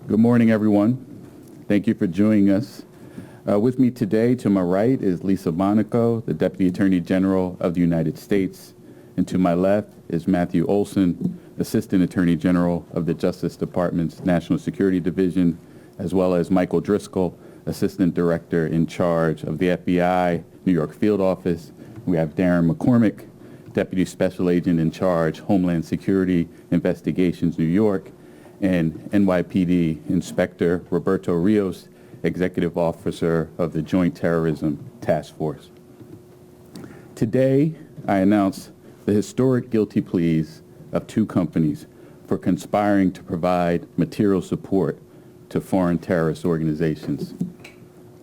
Good morning, everyone. Thank you for joining us. With me today, to my right, is Lisa Monaco, the Deputy Attorney General of the United States. And to my left is Matthew Olson, Assistant Attorney General of the Justice Department's National Security Division, as well as Michael Driscoll, Assistant Director in charge of the FBI New York Field Office. We have Darren McCormick, Deputy Special Agent in charge, Homeland Security Investigations, New York, and NYPD Inspector Roberto Rios, Executive Officer of the Joint Terrorism Task Force. Today, I announce the historic guilty pleas of two companies for conspiring to provide material support to foreign terrorist organizations.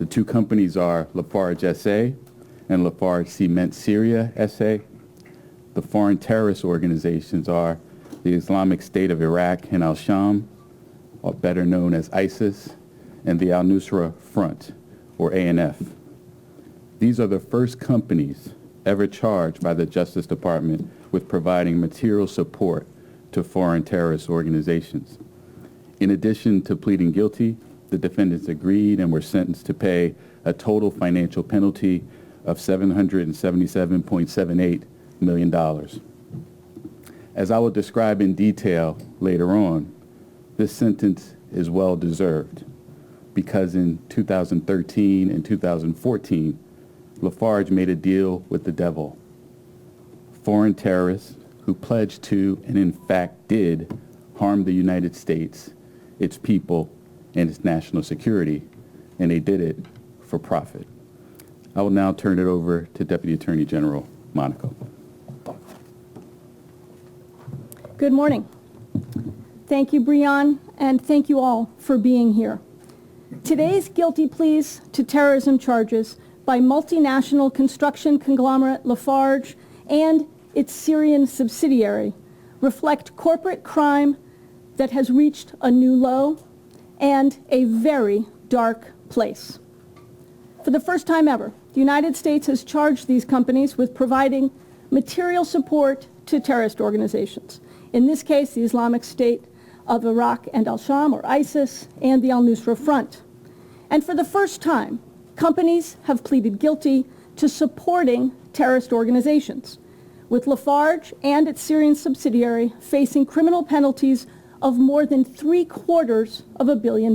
The two companies are Lafarge S.A. and Lafarge Cement Syria S.A. The foreign terrorist organizations are the Islamic State of Iraq and Al-Sham, or better known as ISIS, and the Al-Nusra Front, or ANF. These are the first companies ever charged by the Justice Department with providing material support to foreign terrorist organizations. In addition to pleading guilty, the defendants agreed and were sentenced to pay a total financial penalty of $777.78 million. As I will describe in detail later on, this sentence is well deserved because in 2013 and 2014, Lafarge made a deal with the devil. Foreign terrorists who pledged to and in fact did harm the United States, its people, and its national security, and they did it for profit. I will now turn it over to Deputy Attorney General Monaco. Good morning. Thank you, Breon, and thank you all for being here. Today's guilty pleas to terrorism charges by multinational construction conglomerate Lafarge and its Syrian subsidiary reflect corporate crime that has reached a new low and a very dark place. For the first time ever, the United States has charged these companies with providing material support to terrorist organizations. In this case, the Islamic State of Iraq and Al-Sham, or ISIS, and the Al-Nusra Front. And for the first time, companies have pleaded guilty to supporting terrorist organizations, with Lafarge and its Syrian subsidiary facing criminal penalties of more than $750 million.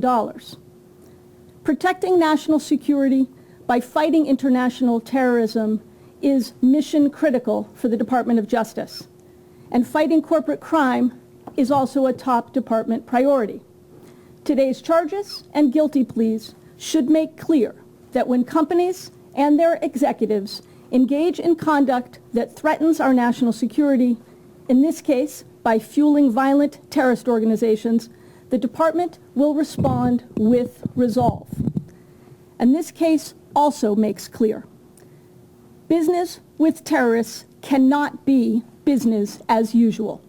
Protecting national security by fighting international terrorism is mission critical for the Department of Justice. And fighting corporate crime is also a top department priority. Today's charges and guilty pleas should make clear that when companies and their executives engage in conduct that threatens our national security, in this case by fueling violent terrorist organizations, the department will respond with resolve. And this case also makes clear business with terrorists cannot be business as usual.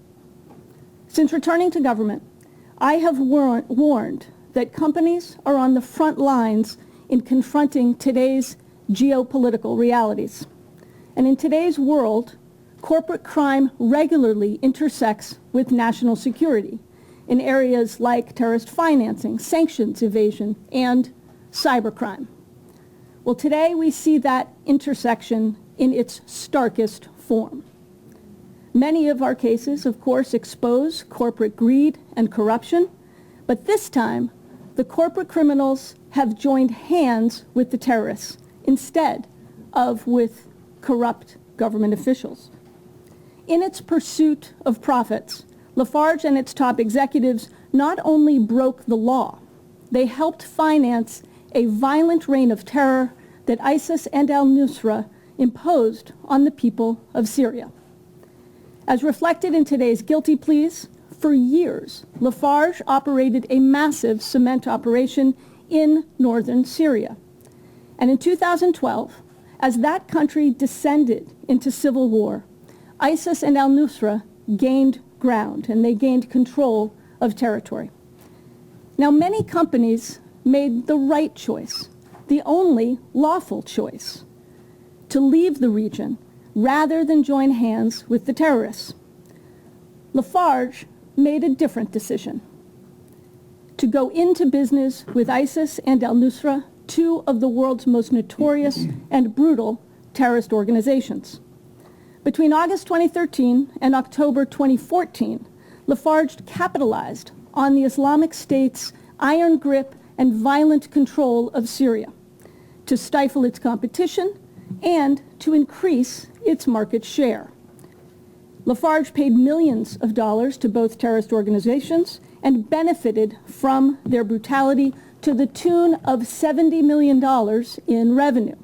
Since returning to government, I have warned that companies are on the front lines in confronting today's geopolitical realities. And in today's world, corporate crime regularly intersects with national security in areas like terrorist financing, sanctions evasion, and cybercrime. Well, today we see that intersection in its starkest form. Many of our cases, of course, expose corporate greed and corruption, but this time, the corporate criminals have joined hands with the terrorists instead of with corrupt government officials. In its pursuit of profits, Lafarge and its top executives not only broke the law, they helped finance a violent reign of terror that ISIS and al-Nusra imposed on the people of Syria. As reflected in today's guilty pleas, for years, Lafarge operated a massive cement operation in northern Syria. And in 2012, as that country descended into civil war, ISIS and al-Nusra gained ground, and they gained control of territory. Now, many companies made the right choice, the only lawful choice, to leave the region rather than join hands with the terrorists. Lafarge made a different decision, to go into business with ISIS and al-Nusra, two of the world's most notorious and brutal terrorist organizations. Between August 2013 and October 2014, Lafarge capitalized on the Islamic State's iron grip and violent control of Syria to stifle its competition and to increase its market share. Lafarge paid millions of dollars to both terrorist organizations and benefited from their brutality to the tune of $70 million in revenue.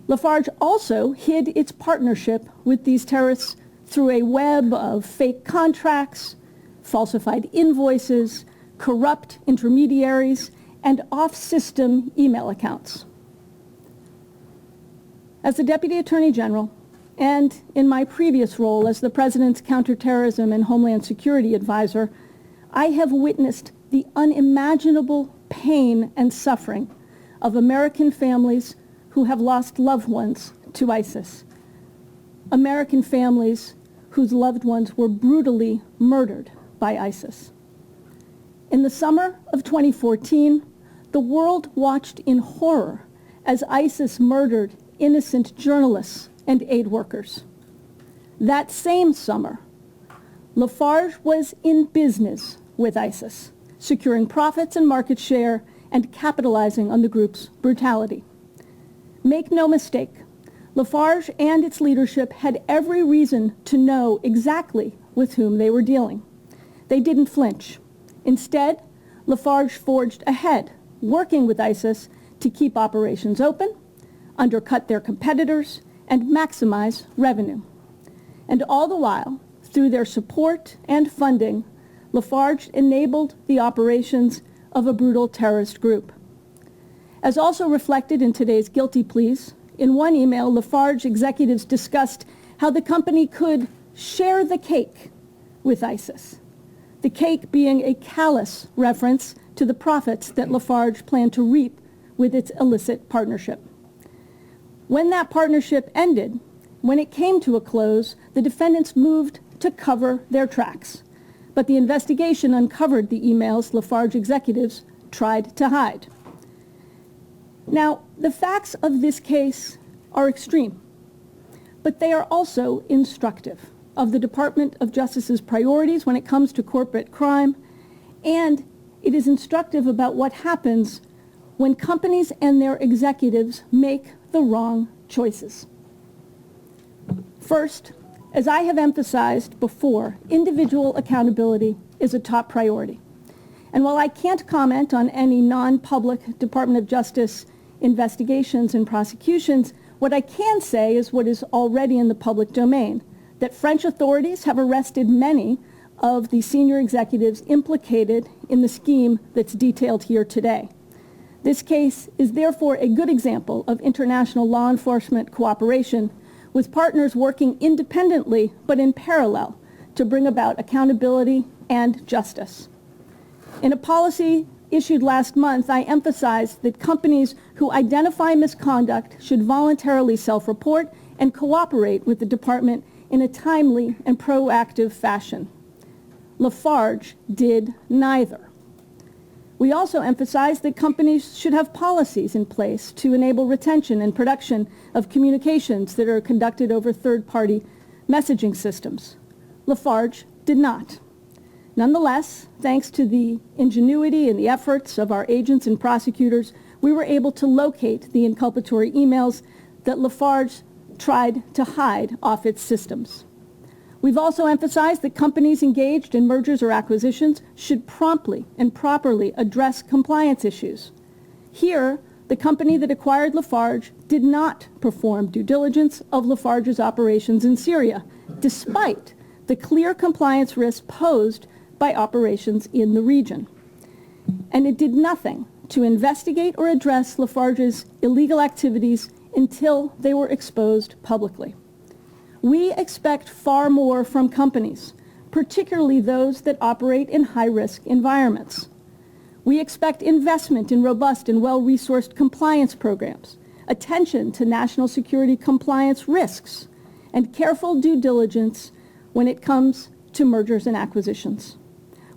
Lafarge also hid its partnership with these terrorists through a web of fake contracts, falsified invoices, corrupt intermediaries, and off-system email accounts. As the Deputy Attorney General, and in my previous role as the President's Counterterrorism and Homeland Security Advisor, I have witnessed the unimaginable pain and suffering of American families who have lost loved ones to ISIS. American families whose loved ones were brutally murdered by ISIS. In the summer of 2014, the world watched in horror as ISIS murdered innocent journalists and aid workers. That same summer, Lafarge was in business with ISIS, securing profits and market share and capitalizing on the group's brutality. Make no mistake, Lafarge and its leadership had every reason to know exactly with whom they were dealing. They didn't flinch. Instead, Lafarge forged ahead, working with ISIS to keep operations open, undercut their competitors, and maximize revenue. And all the while, through their support and funding, Lafarge enabled the operations of a brutal terrorist group. As also reflected in today's guilty pleas, in one email, Lafarge executives discussed how the company could share the cake with ISIS, the cake being a callous reference to the profits that Lafarge planned to reap with its illicit partnership. When that partnership ended, when it came to a close, the defendants moved to cover their tracks. But the investigation uncovered the emails Lafarge executives tried to hide. Now, the facts of this case are extreme, but they are also instructive of the Department of Justice's priorities when it comes to corporate crime, and it is instructive about what happens when companies and their executives make the wrong choices. First, as I have emphasized before, individual accountability is a top priority. And while I can't comment on any non-public Department of Justice investigations and prosecutions, what I can say is what is already in the public domain, that French authorities have arrested many of the senior executives implicated in the scheme that's detailed here today. This case is therefore a good example of international law enforcement cooperation with partners working independently but in parallel to bring about accountability and justice. In a policy issued last month, I emphasized that companies who identify misconduct should voluntarily self-report and cooperate with the department in a timely and proactive fashion. Lafarge did neither. We also emphasized that companies should have policies in place to enable retention and production of communications that are conducted over third-party messaging systems. Lafarge did not. Nonetheless, thanks to the ingenuity and the efforts of our agents and prosecutors, we were able to locate the inculpatory emails that Lafarge tried to hide off its systems. We've also emphasized that companies engaged in mergers or acquisitions should promptly and properly address compliance issues. Here, the company that acquired Lafarge did not perform due diligence of Lafarge's operations in Syria, despite the clear compliance risk posed by operations in the region. And it did nothing to investigate or address Lafarge's illegal activities until they were exposed publicly. We expect far more from companies, particularly those that operate in high-risk environments. We expect investment in robust and well-resourced compliance programs, attention to national security compliance risks, and careful due diligence when it comes to mergers and acquisitions.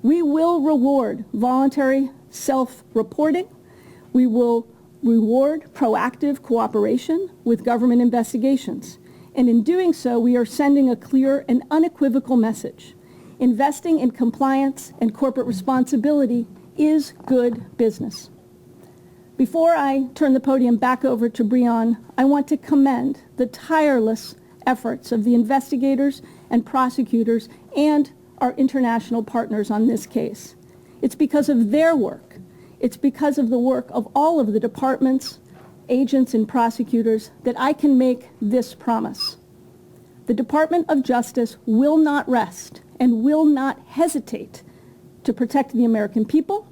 We will reward voluntary self-reporting. We will reward proactive cooperation with government investigations. And in doing so, we are sending a clear and unequivocal message. Investing in compliance and corporate responsibility is good business. Before I turn the podium back over to Breon, I want to commend the tireless efforts of the investigators and prosecutors and our international partners on this case. It's because of their work, it's because of the work of all of the departments, agents, and prosecutors that I can make this promise. The Department of Justice will not rest and will not hesitate to protect the American people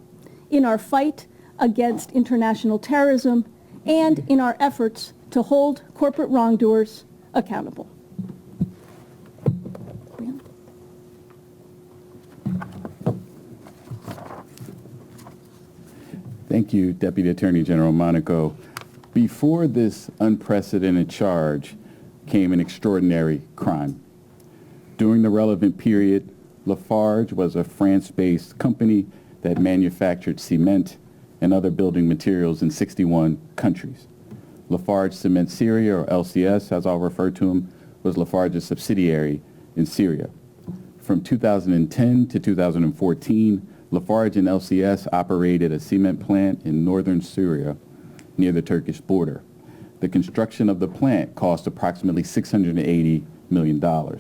in our fight against international terrorism and in our efforts to hold corporate wrongdoers accountable. Thank you, Deputy Attorney General Monaco. Before this unprecedented charge came an extraordinary crime. During the relevant period, Lafarge was a France-based company that manufactured cement and other building materials in 61 countries. Lafarge Cement Syria, or LCS, as I'll refer to him, was Lafarge's subsidiary in Syria. From 2010 to 2014, Lafarge and LCS operated a cement plant in northern Syria near the Turkish border. The construction of the plant cost approximately $680 million.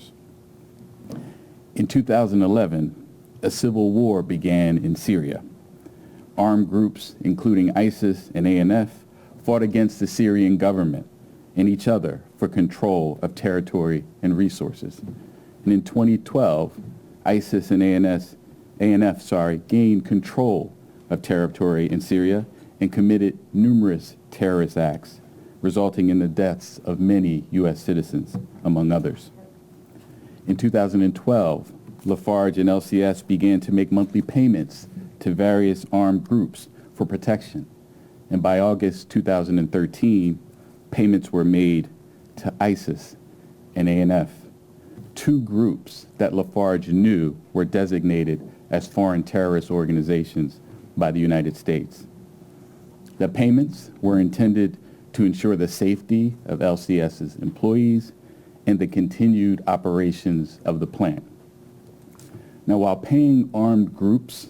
In 2011, a civil war began in Syria. Armed groups, including ISIS and ANF, fought against the Syrian government and each other for control of territory and resources. And in 2012, ISIS and ANF gained control of territory in Syria and committed numerous terrorist acts, resulting in the deaths of many U.S. citizens, among others. In 2012, Lafarge and LCS began to make monthly payments to various armed groups for protection. And by August 2013, payments were made to ISIS and ANF, two groups that Lafarge knew were designated as foreign terrorist organizations by the United States. The payments were intended to ensure the safety of LCS's employees and the continued operations of the plant. Now, while paying armed groups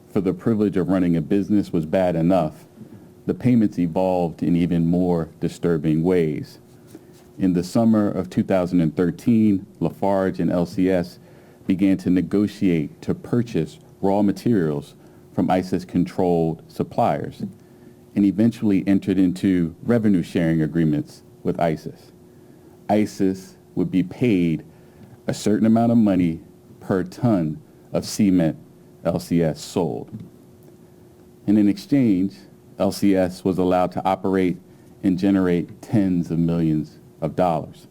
for the privilege of running a business was bad enough, the payments evolved in even more disturbing ways. In the summer of 2013, Lafarge and LCS began to negotiate to purchase raw materials from ISIS-controlled suppliers and eventually entered into revenue sharing agreements with ISIS. ISIS would be paid a certain amount of money per ton of cement LCS sold. And in exchange, LCS was allowed to operate and generate tens of millions of dollars.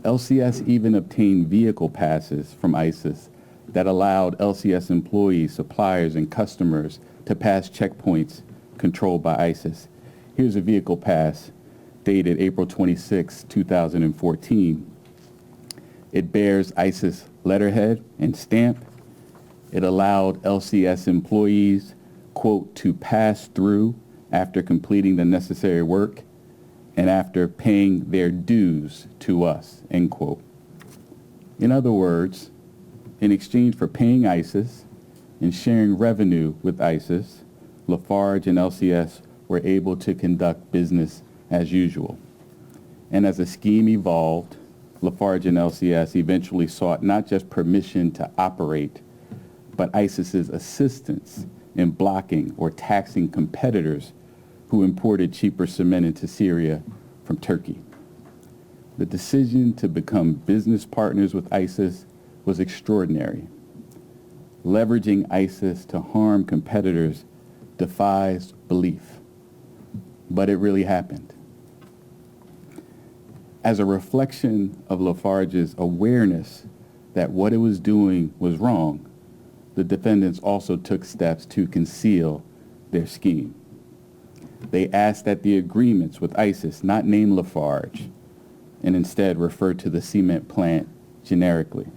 LCS even obtained vehicle passes from ISIS that allowed LCS employees, suppliers, and customers to pass checkpoints controlled by ISIS. Here's a vehicle pass dated April 26, 2014. It bears ISIS letterhead and stamp. It allowed LCS employees, quote, to pass through after completing the necessary work and after paying their dues to us, end quote. In other words, in exchange for paying ISIS and sharing revenue with ISIS, Lafarge and LCS were able to conduct business as usual. And as the scheme evolved, Lafarge and LCS eventually sought not just permission to operate, but ISIS's assistance in blocking or taxing competitors who imported cheaper cement into Syria from Turkey. The decision to become business partners with ISIS was extraordinary. Leveraging ISIS to harm competitors defies belief, but it really happened. As a reflection of Lafarge's awareness that what it was doing was wrong, the defendants also took steps to conceal their scheme. They asked that the agreements with ISIS not name Lafarge and instead refer to the cement plant generically.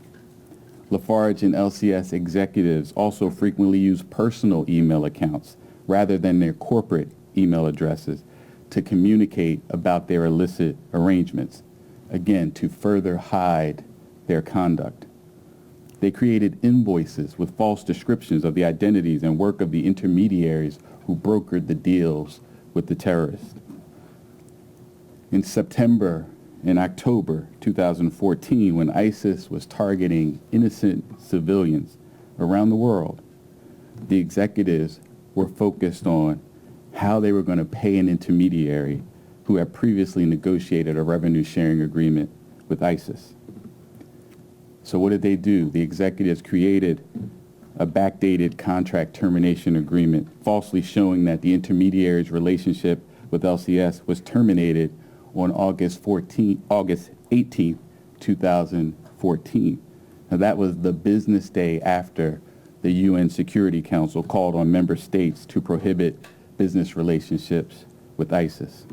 Lafarge and LCS executives also frequently use personal email accounts rather than their corporate email addresses to communicate about their illicit arrangements, again, to further hide their conduct. They created invoices with false descriptions of the identities and work of the intermediaries who brokered the deals with the terrorists. In September and October 2014, when ISIS was targeting innocent civilians around the world, the executives were focused on how they were going to pay an intermediary who had previously negotiated a revenue sharing agreement with ISIS. So what did they do? The executives created a backdated contract termination agreement, falsely showing that the intermediary's relationship with LCS was terminated on August 18th, 2014. Now that was the business day after the UN Security Council called on member states to prohibit business relationships with ISIS.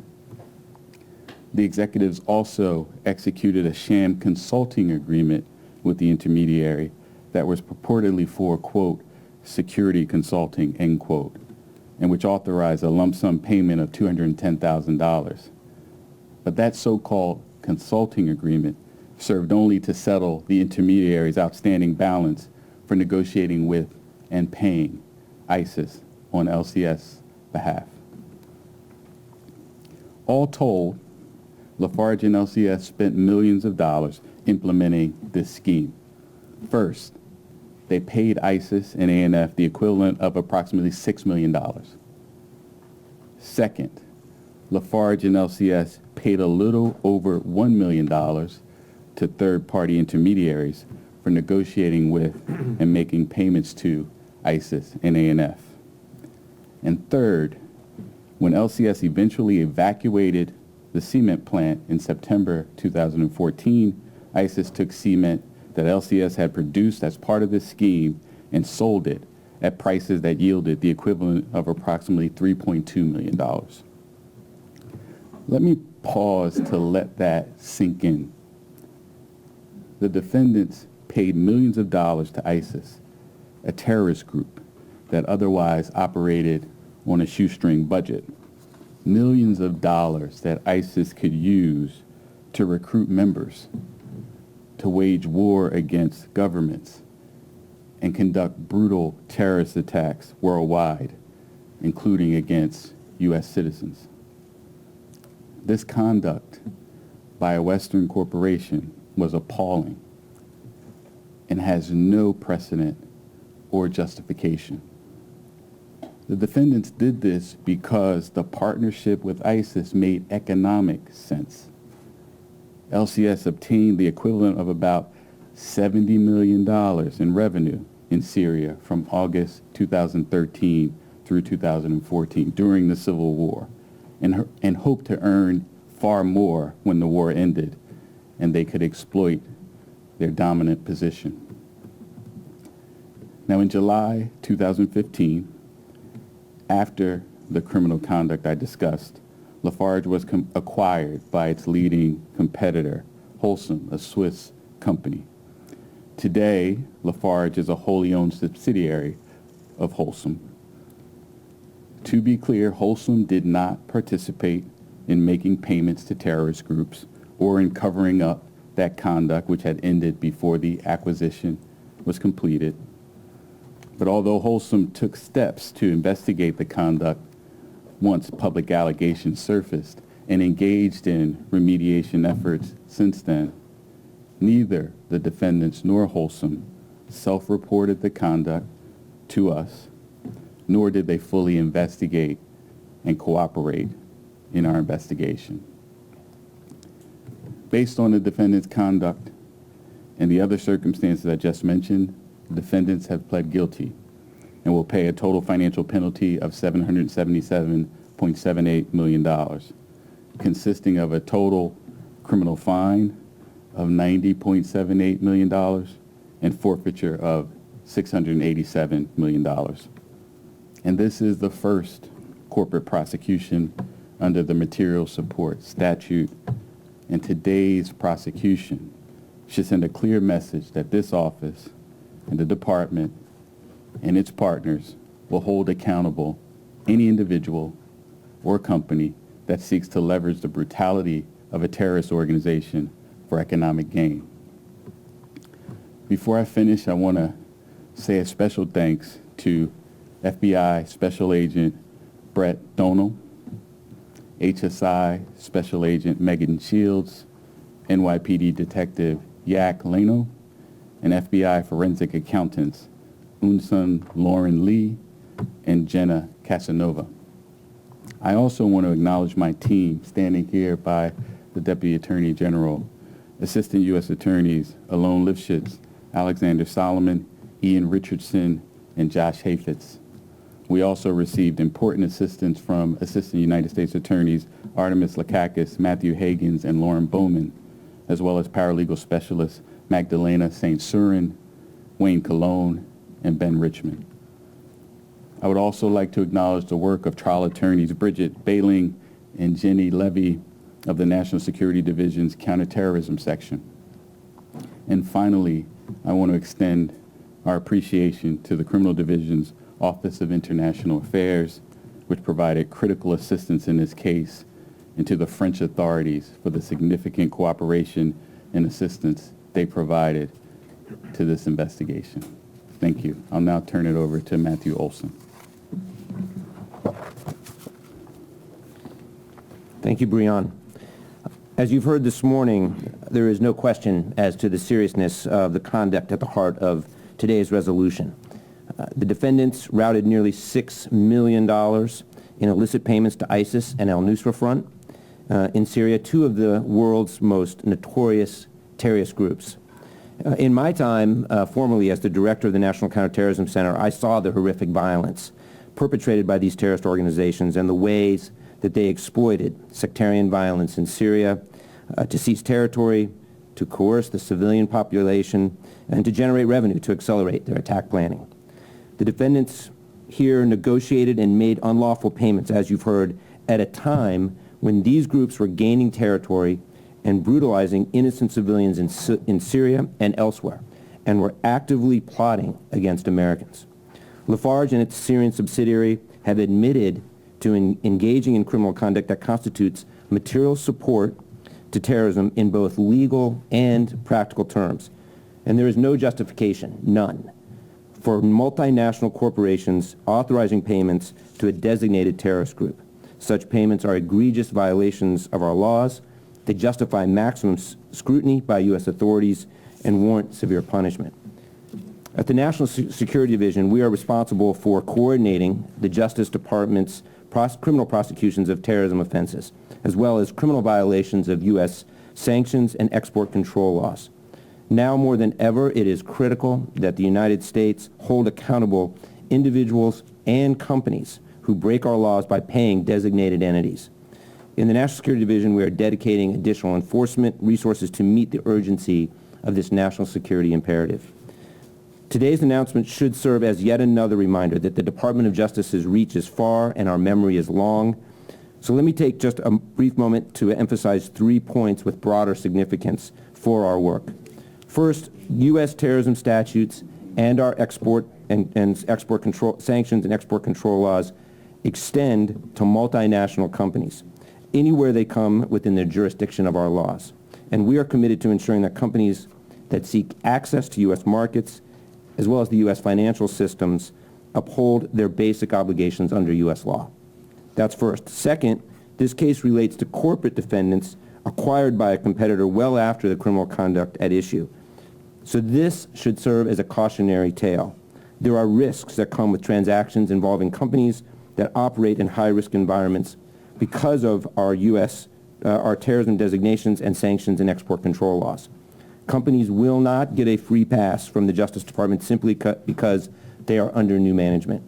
The executives also executed a sham consulting agreement with the intermediary that was purportedly for, quote, security consulting, end quote, and which authorized a lump sum payment of $210,000. But that so-called consulting agreement served only to settle the intermediary's outstanding balance for negotiating with and paying ISIS on LCS behalf. All told, Lafarge and LCS spent millions of dollars implementing this scheme. First, they paid ISIS and ANF the equivalent of approximately $6 million. Second, Lafarge and LCS paid a little over $1 million to third-party intermediaries for negotiating with and making payments to ISIS and ANF. And third, when LCS eventually evacuated the cement plant in September 2014, ISIS took cement that LCS had produced as part of this scheme and sold it at prices that yielded the equivalent of approximately $3.2 million. Let me pause to let that sink in. The defendants paid millions of dollars to ISIS, a terrorist group that otherwise operated on a shoestring budget. Millions of dollars that ISIS could use to recruit members, to wage war against governments, and conduct brutal terrorist attacks worldwide, including against U.S. citizens. This conduct by a Western corporation was appalling and has no precedent or justification. The defendants did this because the partnership with ISIS made economic sense. LCS obtained the equivalent of about $70 million in revenue in Syria from August 2013 through 2014 during the Civil War, and hoped to earn far more when the war ended and they could exploit their dominant position. Now in July 2015, after the criminal conduct I discussed, Lafarge was acquired by its leading competitor, Olson, a Swiss company. Today, Lafarge is a wholly owned subsidiary of Olson. To be clear, Olson did not participate in making payments to terrorist groups or in covering up that conduct which had ended before the acquisition was completed. But although Olson took steps to investigate the conduct once public allegations surfaced and engaged in remediation efforts since then, neither the defendants nor Olson self-reported the conduct to us, nor did they fully investigate and cooperate in our investigation. Based on the defendant's conduct and the other circumstances I just mentioned, defendants have pled guilty and will pay a total financial penalty of $777.78 million, consisting of a total criminal fine of $90.78 million and forfeiture of $687 million. And this is the first corporate prosecution under the Material Support Statute, and today's prosecution should send a clear message that this office and the department and its partners will hold accountable any individual or company that seeks to leverage the brutality of a terrorist organization for economic gain. Before I finish, I want to say a special thanks to FBI Special Agent Brett Donald, HSI Special Agent Megan Shields, NYPD Detective Yak Leno, and FBI Forensic Accountants Unson Lauren Lee and Jenna Casanova. I also want to acknowledge my team standing here by the Deputy Attorney General, Assistant U.S. Attorneys Alon Lifshitz, Alexander Solomon, Ian Richardson, and Josh Hafetz. We also received important assistance from Assistant United States Attorneys Artemis Lakakis, Matthew Hagins, and Lauren Bowman, as well as paralegal specialists Magdalena St. Surin, Wayne Colon, and Ben Richmond. I would also like to acknowledge the work of trial attorneys Bridget Bailing and Jenny Levy of the National Security Division's Counterterrorism Section. And finally, I want to extend our appreciation to the Criminal Division's Office of International Affairs, which provided critical assistance in this case, and to the French authorities for the significant cooperation and assistance they provided to this investigation. Thank you. I'll now turn it over to Matthew Olson. Thank you, Breon. As you've heard this morning, there is no question as to the seriousness of the conduct at the heart of today's resolution. The defendants routed nearly $6 million in illicit payments to ISIS and al-Nusra Front in Syria, two of the world's most notorious terrorist groups. In my time, formerly as the director of the National Counterterrorism Center, I saw the horrific violence perpetrated by these terrorist organizations and the ways that they exploited sectarian violence in Syria to seize territory, to coerce the civilian population, and to generate revenue to accelerate their attack planning. The defendants here negotiated and made unlawful payments, as you've heard, at a time when these groups were gaining territory and brutalizing innocent civilians in Syria and elsewhere, and were actively plotting against Americans. Lafarge and its Syrian subsidiary have admitted to engaging in criminal conduct that constitutes material support to terrorism in both legal and practical terms. And there is no justification, none, for multinational corporations authorizing payments to a designated terrorist group. Such payments are egregious violations of our laws. They justify maximum scrutiny by U.S. authorities and warrant severe punishment. At the National Security Division, we are responsible for coordinating the Justice Department's criminal prosecutions of terrorism offenses, as well as criminal violations of U.S. sanctions and export control laws. Now more than ever, it is critical that the United States hold accountable individuals and companies who break our laws by paying designated entities. In the National Security Division, we are dedicating additional enforcement resources to meet the urgency of this national security imperative. Today's announcement should serve as yet another reminder that the Department of Justice's reach is far and our memory is long. So let me take just a brief moment to emphasize 3 points with broader significance for our work. First, U.S. terrorism statutes and our export control sanctions and export control laws extend to multinational companies anywhere they come within the jurisdiction of our laws. And we are committed to ensuring that companies that seek access to U.S. markets as well as the U.S. financial systems uphold their basic obligations under U.S. law. That's first. Second, this case relates to corporate defendants acquired by a competitor well after the criminal conduct at issue. So this should serve as a cautionary tale. There are risks that come with transactions involving companies that operate in high-risk environments because of our our terrorism designations and sanctions and export control laws. Companies will not get a free pass from the Justice Department simply because they are under new management.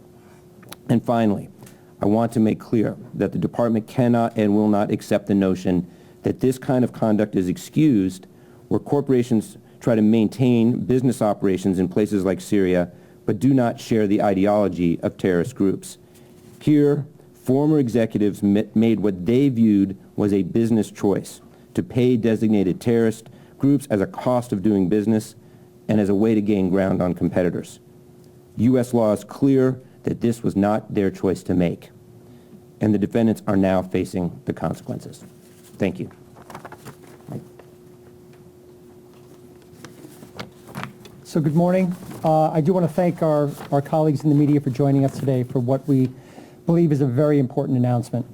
And finally, I want to make clear that the Department cannot and will not accept the notion that this kind of conduct is excused where corporations try to maintain business operations in places like Syria but do not share the ideology of terrorist groups. Here, former executives made what they viewed was a business choice to pay designated terrorist groups as a cost of doing business, and as a way to gain ground on competitors. U.S. law is clear that this was not their choice to make, and the defendants are now facing the consequences. Thank you. So good morning. I do want to thank our colleagues in the media for joining us today for what we believe is a very important announcement.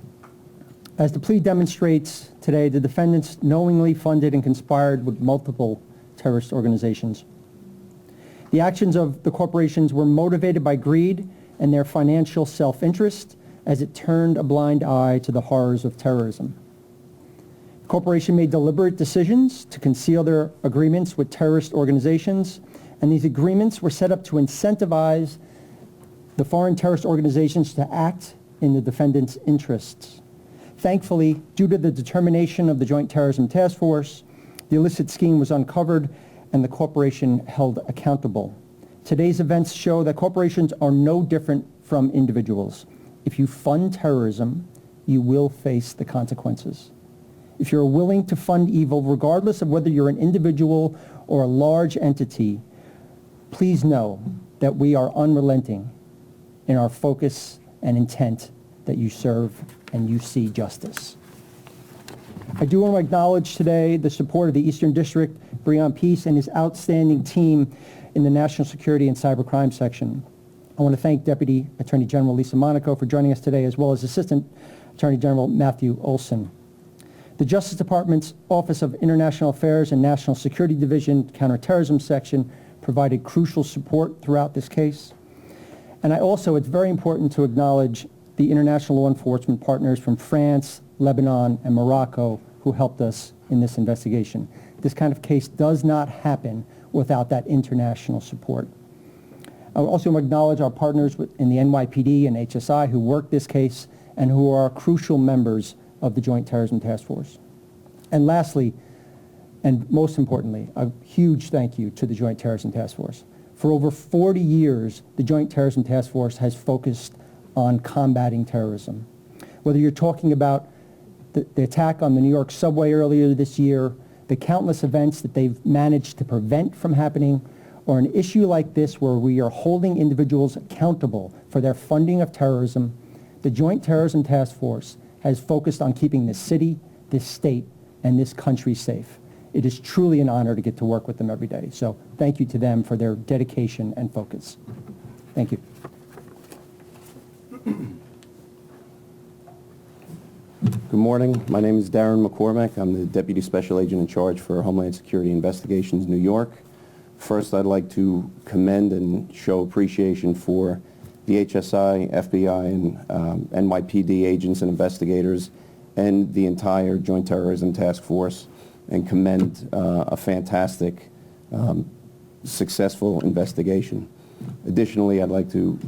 As the plea demonstrates today, the defendants knowingly funded and conspired with multiple terrorist organizations. The actions of the corporations were motivated by greed and their financial self-interest as it turned a blind eye to the horrors of terrorism. The corporation made deliberate decisions to conceal their agreements with terrorist organizations, and these agreements were set up to incentivize the foreign terrorist organizations to act in the defendants' interests. Thankfully, due to the determination of the Joint Terrorism Task Force, the illicit scheme was uncovered and the corporation held accountable. Today's events show that corporations are no different from individuals. If you fund terrorism, you will face the consequences. If you're willing to fund evil, regardless of whether you're an individual or a large entity, please know that we are unrelenting in our focus and intent that you serve and you see justice. I do want to acknowledge today the support of the Eastern District, Breon Peace, and his outstanding team in the National Security and Cybercrime section. I want to thank Deputy Attorney General Lisa Monaco for joining us today, as well as Assistant Attorney General Matthew Olson. The Justice Department's Office of International Affairs and National Security Division Counterterrorism section provided crucial support throughout this case. And it's very important to acknowledge the international law enforcement partners from France, Lebanon, and Morocco who helped us in this investigation. This kind of case does not happen without that international support. I also acknowledge our partners in the NYPD and HSI who worked this case and who are crucial members of the Joint Terrorism Task Force. And lastly, and most importantly, a huge thank you to the Joint Terrorism Task Force. For over 40 years, the Joint Terrorism Task Force has focused on combating terrorism. Whether you're talking about the attack on the New York subway earlier this year, the countless events that they've managed to prevent from happening, or an issue like this where we are holding individuals accountable for their funding of terrorism, the Joint Terrorism Task Force has focused on keeping this city, this state, and this country safe. It is truly an honor to get to work with them every day. So thank you to them for their dedication and focus. Thank you. Good morning. My name is Darren McCormack. I'm the Deputy Special Agent in charge for Homeland Security Investigations, New York. First, I'd like to commend and show appreciation for the HSI, FBI, and NYPD agents and investigators and the entire Joint Terrorism Task Force, and commend a fantastic, successful investigation. Additionally, I'd like to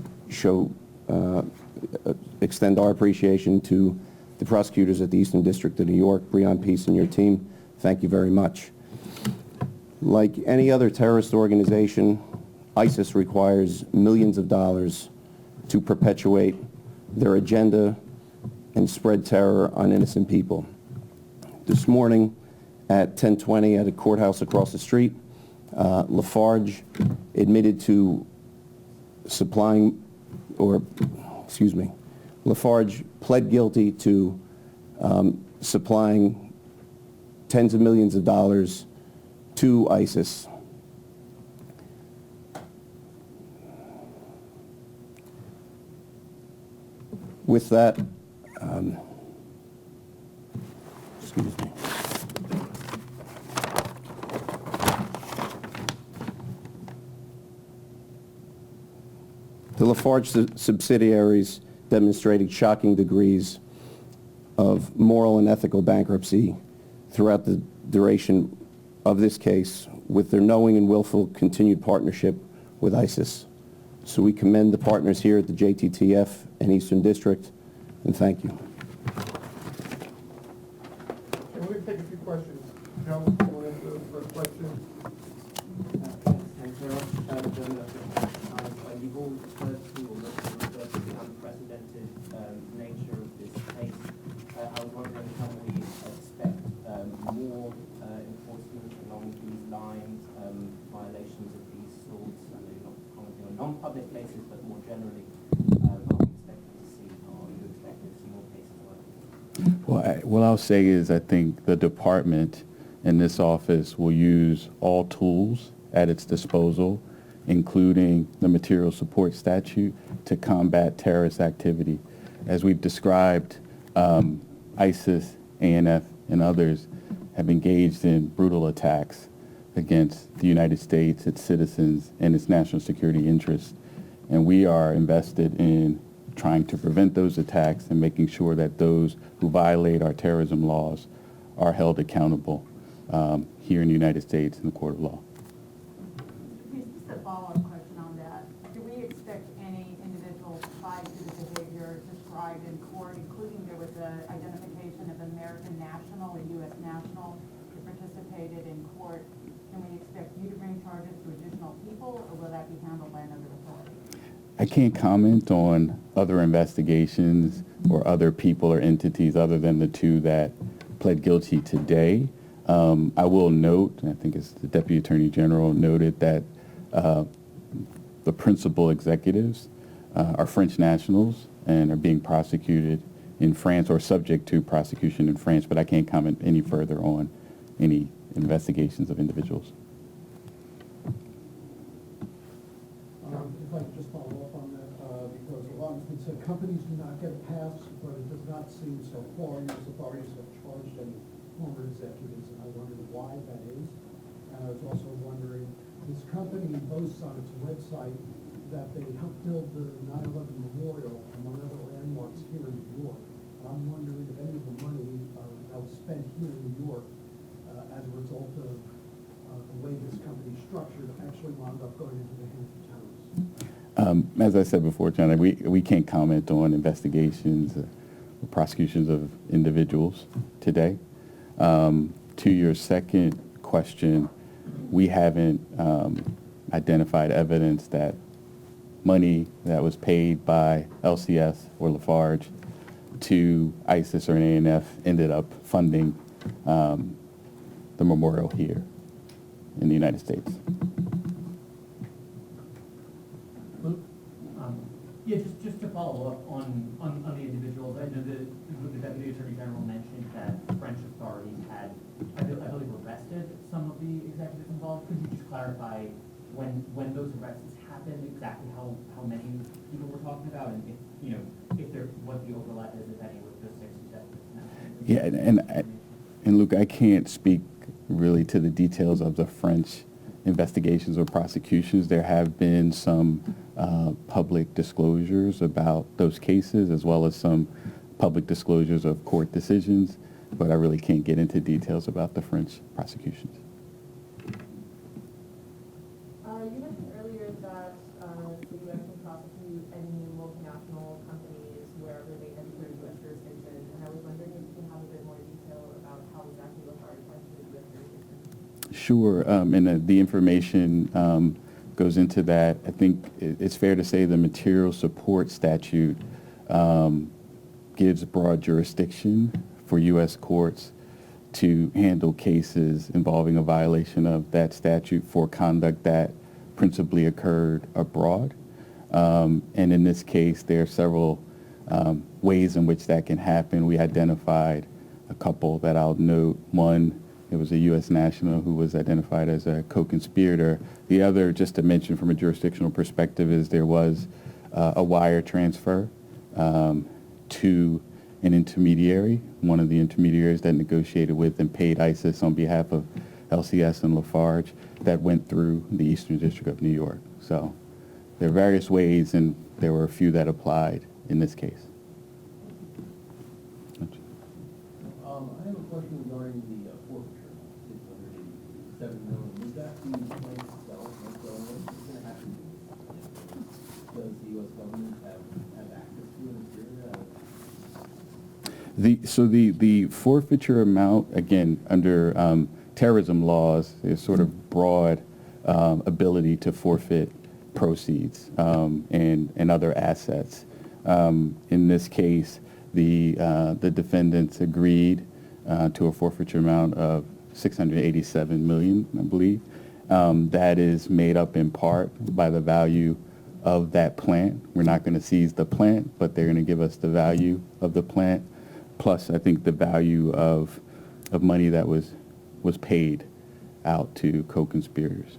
extend our appreciation to the prosecutors at the Eastern District of New York, Breon Peace, and your team. Thank you very much. Like any other terrorist organization, ISIS requires millions of dollars to perpetuate their agenda and spread terror on innocent people. This morning at 10:20 at a courthouse across the street, Lafarge admitted to Lafarge pled guilty to supplying tens of millions of dollars to ISIS. With that, excuse me. The Lafarge subsidiaries demonstrated shocking degrees of moral and ethical bankruptcy throughout the duration of this case, with their knowing and willful continued partnership with ISIS. So we commend the partners here at the JTTF and Eastern District, and thank you. We're going to take a few questions. Joe, you want to answer the first question? Thanks very much. You've all referred to the unprecedented nature of this case. I was wondering, can we expect more enforcement along these lines, violations of on public places, but more generally, are we expected to see, or are you expected to see more cases like this? What I'll say is I think the department and this office will use all tools at its disposal, including the material support statute, to combat terrorist activity. As we've described, ISIS, ANF, and others have engaged in brutal attacks against the United States, its citizens, and its national security interests. And we are invested in trying to prevent those attacks and making sure that those who violate our terrorism laws are held accountable here in the United States in the court of law. Just a follow-up question on that. Do we expect any individuals tied to the behavior described in court, including there was an identification of American national, a U.S. national, that participated in court? Can we expect you to bring charges to additional people, or will that be handled by another authority? I can't comment on other investigations or other people or entities other than the two that pled guilty today. I will note, and I think it's the Deputy Attorney General noted, that the principal executives are French nationals and are being prosecuted in France or subject to prosecution in France, but I can't comment any further on any investigations of individuals. If I could just follow up on that, because a lot has been said, companies do not get a pass, but it does not seem so far U.S. authorities have charged any former executives, and I wondered why that is. And I was also wondering, this company boasts on its website that they helped build the 9/11 Memorial, among other landmarks here in New York. And I'm wondering if any of the money that was spent here in New York as a result of the way this company is structured actually wound up going into the hands of terrorists. As I said before, John, we can't comment on investigations or prosecutions of individuals today. To your second question, we haven't identified evidence that money that was paid by LCS or Lafarge to ISIS or an ANF ended up funding the memorial here in the United States. Yeah, just to follow up on the individuals, I know the Deputy Attorney General mentioned that French authorities had, I believe, arrested some of the executives involved. Could you just clarify when those arrests happened, exactly how many people we're talking about, and if there, what the overlap is, if any, with the 6 executives? Yeah, and Luke, I can't speak really to the details of the French investigations or prosecutions. There have been some public disclosures about those cases, as well as some public disclosures of court decisions, but I really can't get into details about the French prosecutions. You mentioned earlier that the U.S. can prosecute any multinational companies wherever they enter U.S. jurisdiction, and I was wondering if you can have a bit more detail about how exactly Lafarge enters U.S. jurisdiction. Sure, and the information goes into that. I think it's fair to say the material support statute gives broad jurisdiction for U.S. courts to handle cases involving a violation of that statute for conduct that principally occurred abroad. And in this case, there are several ways in which that can happen. We identified a couple that I'll note. One, it was a U.S. national who was identified as a co-conspirator. The other, just to mention from a jurisdictional perspective, is there was a wire transfer to an intermediary, one of the intermediaries that negotiated with and paid ISIS on behalf of LCS and Lafarge, that went through the Eastern District of New York. So there are various ways, and there were a few that applied in this case. I have a question regarding the forfeiture, $687 million. Would that be plain itself? What's going to happen? Does the U.S. government have access to it in Syria? The forfeiture amount, again, under terrorism laws, is sort of broad ability to forfeit proceeds and other assets. In this case, the defendants agreed to a forfeiture amount of $687 million, I believe. That is made up in part by the value of that plant. We're not going to seize the plant, but they're going to give us the value of the plant, plus I think the value of money that was paid out to co-conspirators.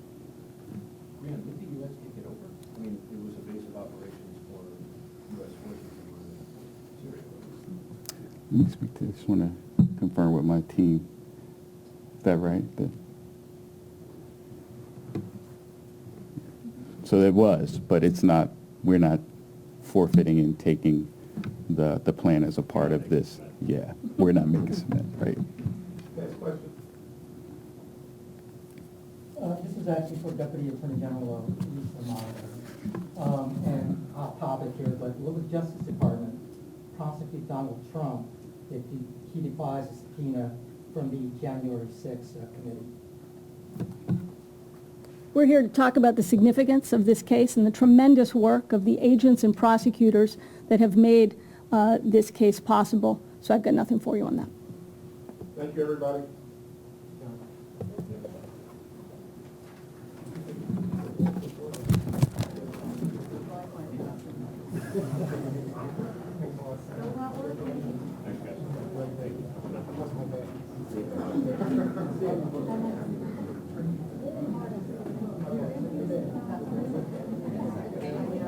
Brian, did the U.S. take it over? I mean, it was a base of operations for U.S. forces in Syria. Let me speak to this. I just want to confirm with my team. Is that right? So it was, but it's not, we're not forfeiting and taking the plant as a part of this. Yeah, we're not making cement, right? Next question. This is actually for Deputy Attorney General Lisa Monaco. And off topic here, but will the Justice Department prosecute Donald Trump if he defies a subpoena from the January 6th committee? We're here to talk about the significance of this case and the tremendous work of the agents and prosecutors that have made this case possible. So I've got nothing for you on that. Thank you, everybody. Still not working?